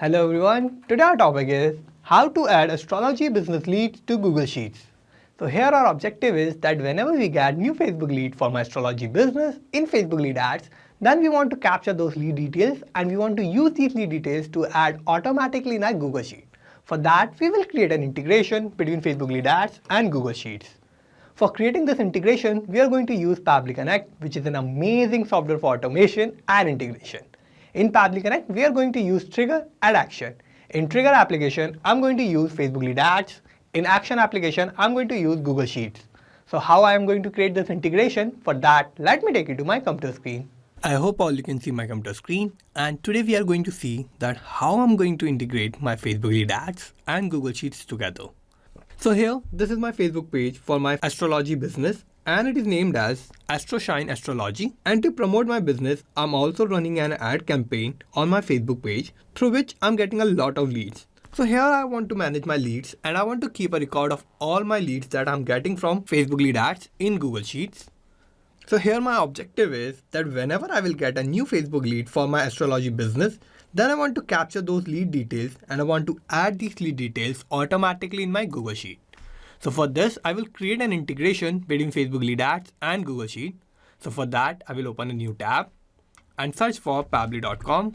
Hello everyone, today our topic is how to add astrology business leads to Google Sheets. So here our objective is that whenever we get new Facebook lead for my astrology business in Facebook lead ads, then we want to capture those lead details and we want to use these lead details to add automatically in our Google Sheet. For that, we will create an integration between Facebook lead ads and Google Sheets. For creating this integration, we are going to use Pabbly Connect, which is an amazing software for automation and integration. In Pabbly Connect, we are going to use Trigger and Action. In Trigger application, I'm going to use Facebook lead ads. In Action application, I'm going to use Google Sheets. So how I am going to create this integration? For that, let me take you to my computer screen. I hope all you can see my computer screen, and today we are going to see that how I'm going to integrate my Facebook lead ads and Google Sheets together. So here, this is my Facebook page for my astrology business, and it is named as Shine Astrology. And to promote my business, I'm also running an ad campaign on my Facebook page through which I'm getting a lot of leads. So here I want to manage my leads and I want to keep a record of all my leads that I'm getting from Facebook lead ads in Google Sheets. So here my objective is that whenever I will get a new Facebook lead for my astrology business, then I want to capture those lead details and I want to add these lead details automatically in my Google Sheet. So for this, I will create an integration between Facebook lead ads and Google Sheet. So for that, I will open a new tab and search for pabbly.com.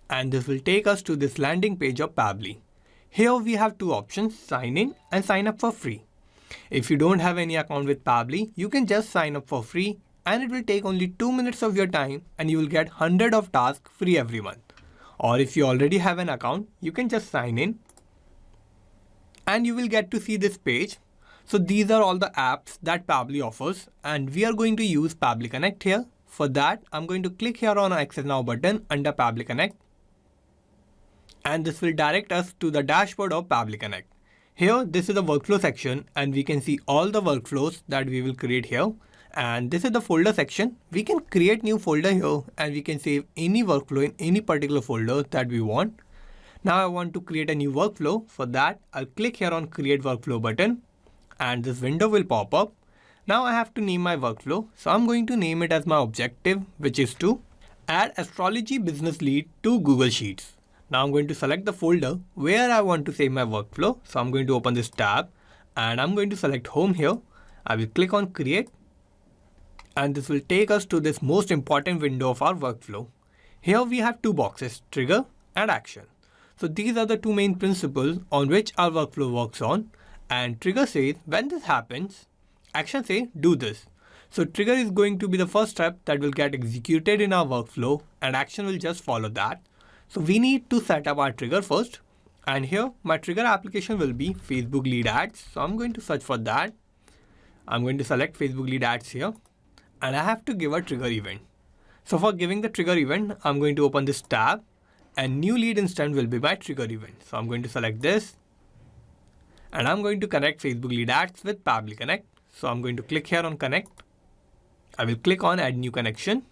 And this will take us to this landing page of Pabbly. Here we have two options, sign in and sign up for free. If you don't have any account with Pabbly, you can just sign up for free and it will take only 2 minutes of your time and you will get 100 of tasks free every month. Or if you already have an account, you can just sign in and you will get to see this page. So these are all the apps that Pabbly offers and we are going to use Pabbly Connect here. For that, I'm going to click here on Access Now button under Pabbly Connect. And this will direct us to the dashboard of Pabbly Connect. Here, this is the workflow section and we can see all the workflows that we will create here. And this is the folder section. We can create new folder here and we can save any workflow in any particular folder that we want. Now I want to create a new workflow. For that, I'll click here on Create Workflow button and this window will pop up. Now I have to name my workflow. So I'm going to name it as my objective, which is to add astrology business lead to Google Sheets. Now I'm going to select the folder where I want to save my workflow. So I'm going to open this tab and I'm going to select Home here. I will click on Create and this will take us to this most important window of our workflow. Here we have two boxes, Trigger and Action. So these are the two main principles on which our workflow works on. And Trigger says when this happens, Action says do this. So Trigger is going to be the first step that will get executed in our workflow and Action will just follow that. So we need to set up our trigger first. And here my trigger application will be Facebook lead ads. So I'm going to search for that. I'm going to select Facebook lead ads here and I have to give a trigger event. So for giving the trigger event, I'm going to open this tab. And new lead instant will be my trigger event. So I'm going to select this and I'm going to connect Facebook lead ads with Pabbly Connect. So I'm going to click here on Connect. I will click on Add New Connection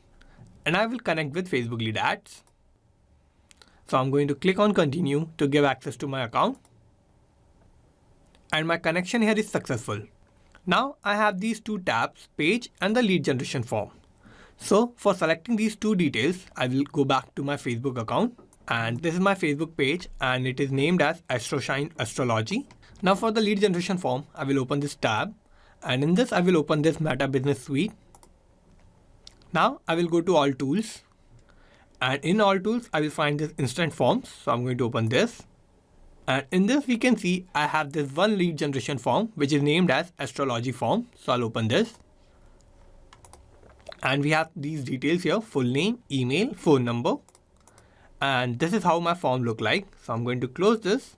and I will connect with Facebook lead ads. So I'm going to click on Continue to give access to my account. And my connection here is successful. Now I have these two tabs, Page and the Lead Generation Form. So for selecting these two details, I will go back to my Facebook account. And this is my Facebook page and it is named as Shine Astrology. Now for the lead generation form, I will open this tab and in this I will open this Meta Business Suite. Now I will go to All Tools and in All Tools, I will find this Instant Forms. So I'm going to open this and in this we can see I have this one lead generation form which is named as Astrology Form. So I'll open this. And we have these details here, full name, email, phone number. And this is how my form look like. So I'm going to close this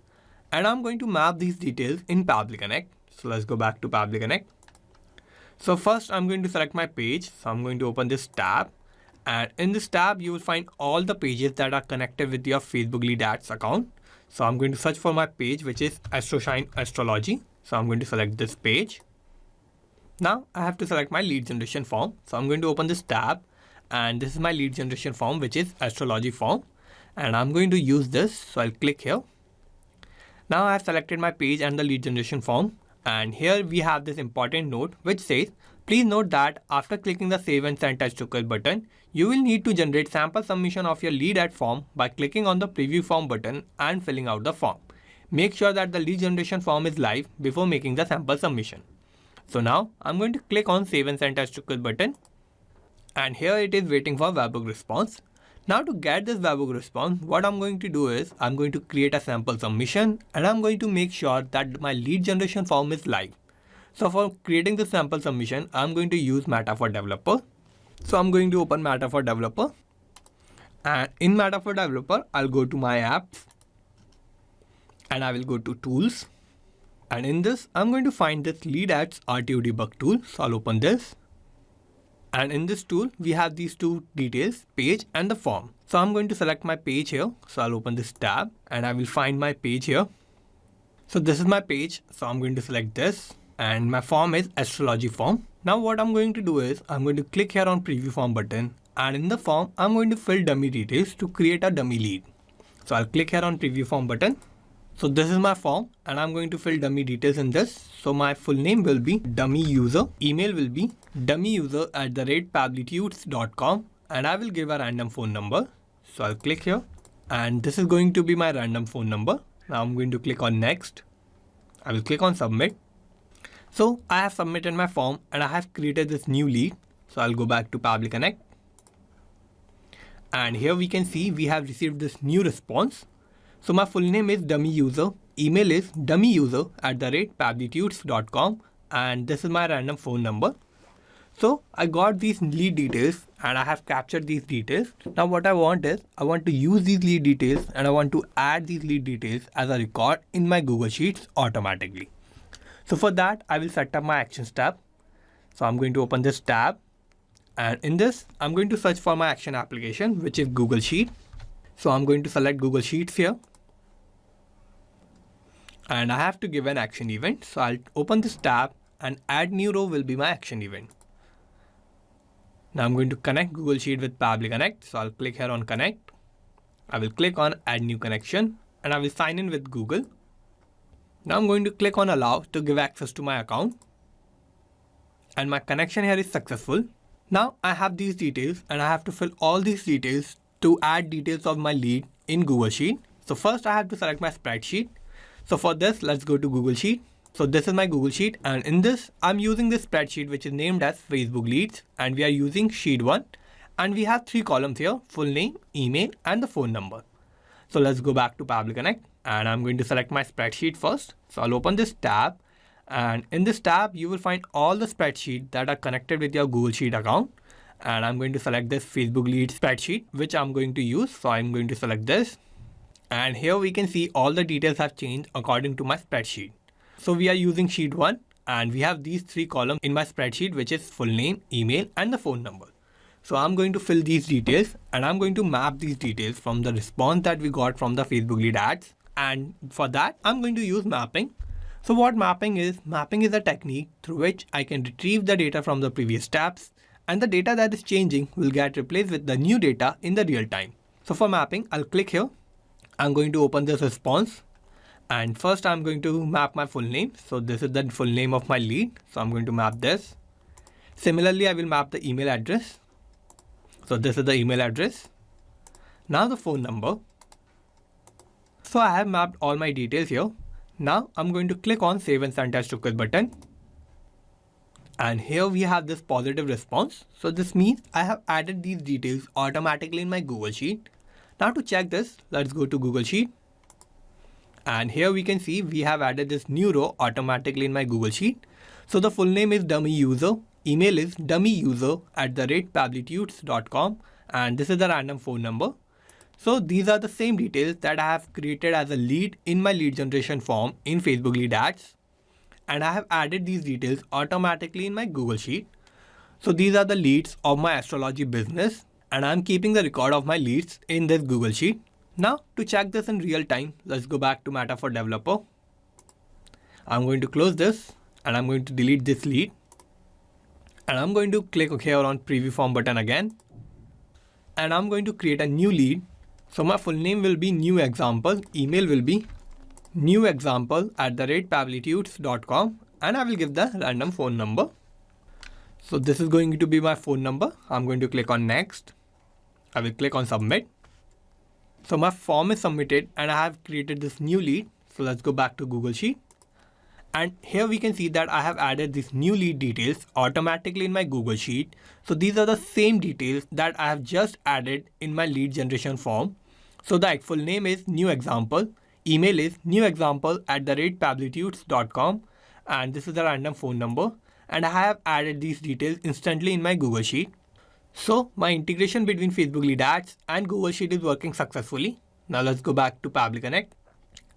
and I'm going to map these details in Pabbly Connect. So let's go back to Pabbly Connect. So first I'm going to select my page. So I'm going to open this tab and in this tab, you will find all the pages that are connected with your Facebook lead ads account. So I'm going to search for my page, which is Shine Astrology. So I'm going to select this page. Now I have to select my lead generation form. So I'm going to open this tab and this is my lead generation form, which is Astrology Form. And I'm going to use this. So I'll click here. Now I have selected my page and the lead generation form. And here we have this important note which says Please note that after clicking the Save and Send as Request button, you will need to generate sample submission of your lead ad form by clicking on the Preview Form button and filling out the form. Make sure that the lead generation form is live before making the sample submission. So now I'm going to click on Save and Send as Request button, and here it is waiting for webhook response. Now to get this webhook response, what I'm going to do is I'm going to create a sample submission and I'm going to make sure that my lead generation form is live. So for creating the sample submission, I'm going to use Meta for Developer. So I'm going to open Meta for Developer, and in Meta for Developer, I'll go to my apps and I will go to tools, and in this, I'm going to find this lead ads RTO debug tool. So I'll open this, and in this tool, we have these two details, page and the form. So I'm going to select my page here. So I'll open this tab and I will find my page here. So this is my page. So I'm going to select this, and my form is astrology form. Now what I'm going to do is I'm going to click here on Preview Form button, and in the form, I'm going to fill dummy details to create a dummy lead. So I'll click here on Preview Form button. So this is my form and I'm going to fill dummy details in this. So my full name will be dummy user, email will be dummyyuser@pabblytudes.com, and I will give a random phone number. So I'll click here, and this is going to be my random phone number. Now I'm going to click on next. I will click on submit. So I have submitted my form and I have created this new lead. So I'll go back to Pabbly Connect, and here we can see we have received this new response. So my full name is dummy user, email is dummyyuser@pabblytudes.com, and this is my random phone number. So I got these lead details and I have captured these details. Now what I want is I want to use these lead details and I want to add these lead details as a record in my Google Sheets automatically. So for that, I will set up my actions tab. So I'm going to open this tab, and in this, I'm going to search for my action application, which is Google Sheet. So I'm going to select Google Sheets here, and I have to give an action event. So I'll open this tab, and add new row will be my action event. Now I'm going to connect Google Sheet with Pabbly Connect. So I'll click here on connect. I will click on add new connection, and I will sign in with Google. Now I'm going to click on allow to give access to my account, and my connection here is successful. Now I have these details and I have to fill all these details to add details of my lead in Google Sheet. So first I have to select my spreadsheet. So for this, let's go to Google Sheet. So this is my Google Sheet, and in this I'm using this spreadsheet which is named as Facebook Leads, and we are using sheet 1, and we have 3 columns here: full name, email and the phone number. So let's go back to Pabbly Connect, and I'm going to select my spreadsheet first. So I'll open this tab, and in this tab you will find all the spreadsheets that are connected with your Google Sheet account, and I'm going to select this Facebook Lead spreadsheet which I'm going to use. So I'm going to select this, and here we can see all the details have changed according to my spreadsheet. So we are using sheet 1, and we have these 3 columns in my spreadsheet, which is full name, email and the phone number. So I'm going to fill these details, and I'm going to map these details from the response that we got from the Facebook lead ads. And for that, I'm going to use mapping. So what mapping is a technique through which I can retrieve the data from the previous tabs, and the data that is changing will get replaced with the new data in the real time. So for mapping, I'll click here. I'm going to open this response, and first I'm going to map my full name. So this is the full name of my lead. So I'm going to map this. Similarly, I will map the email address. So this is the email address. Now the phone number. So I have mapped all my details here. Now I'm going to click on Save and Send as Request button. And here we have this positive response. So this means I have added these details automatically in my Google Sheet. Now to check this, let's go to Google Sheet. And here we can see we have added this new row automatically in my Google Sheet. So the full name is dummy user, email is dummyyuser@pabblytudes.com, and this is the random phone number. So these are the same details that I have created as a lead in my lead generation form in Facebook lead ads. And I have added these details automatically in my Google Sheet. So these are the leads of my astrology business, and I'm keeping the record of my leads in this Google Sheet. Now to check this in real time, let's go back to Meta for Developer. I'm going to close this, and I'm going to delete this lead. And I'm going to click here on Preview Form button again. And I'm going to create a new lead. So my full name will be new example, email will be newexample@pabblytudes.com, and I will give the random phone number. So this is going to be my phone number. I'm going to click on next. I will click on submit. So my form is submitted and I have created this new lead. So let's go back to Google Sheet. And here we can see that I have added these new lead details automatically in my Google Sheet. So these are the same details that I have just added in my lead generation form. So the full name is new example. Email is newexample@pabblytudes.com. And this is a random phone number. And I have added these details instantly in my Google Sheet. So my integration between Facebook lead ads and Google Sheet is working successfully. Now let's go back to Pabbly Connect.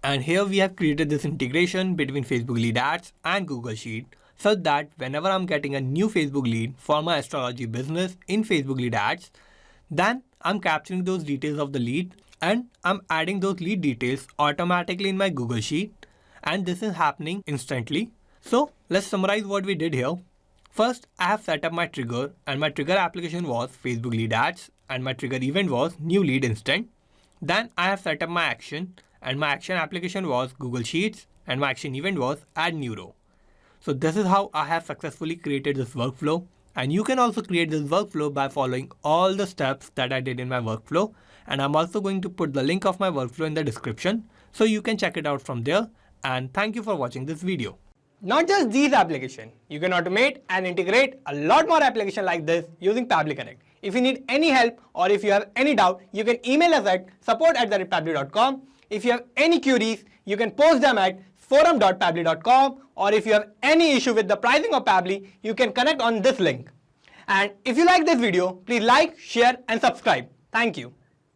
And here we have created this integration between Facebook lead ads and Google Sheet so that whenever I'm getting a new Facebook lead for my astrology business in Facebook lead ads, then I'm capturing those details of the lead and I'm adding those lead details automatically in my Google Sheet, and this is happening instantly. So let's summarize what we did here. First, I have set up my trigger, and my trigger application was Facebook lead ads and my trigger event was new lead instant. Then I have set up my action, and my action application was Google Sheets and my action event was add new row. So this is how I have successfully created this workflow, and you can also create this workflow by following all the steps that I did in my workflow, and I'm also going to put the link of my workflow in the description so you can check it out from there. And thank you for watching this video. Not just these applications, you can automate and integrate a lot more applications like this using Pabbly Connect. If you need any help or if you have any doubt, you can email us at support@pabbly.com. If you have any queries, you can post them at forum.pabbly.com, or if you have any issue with the pricing of Pabbly, you can connect on this link. And if you like this video, please like, share and subscribe. Thank you.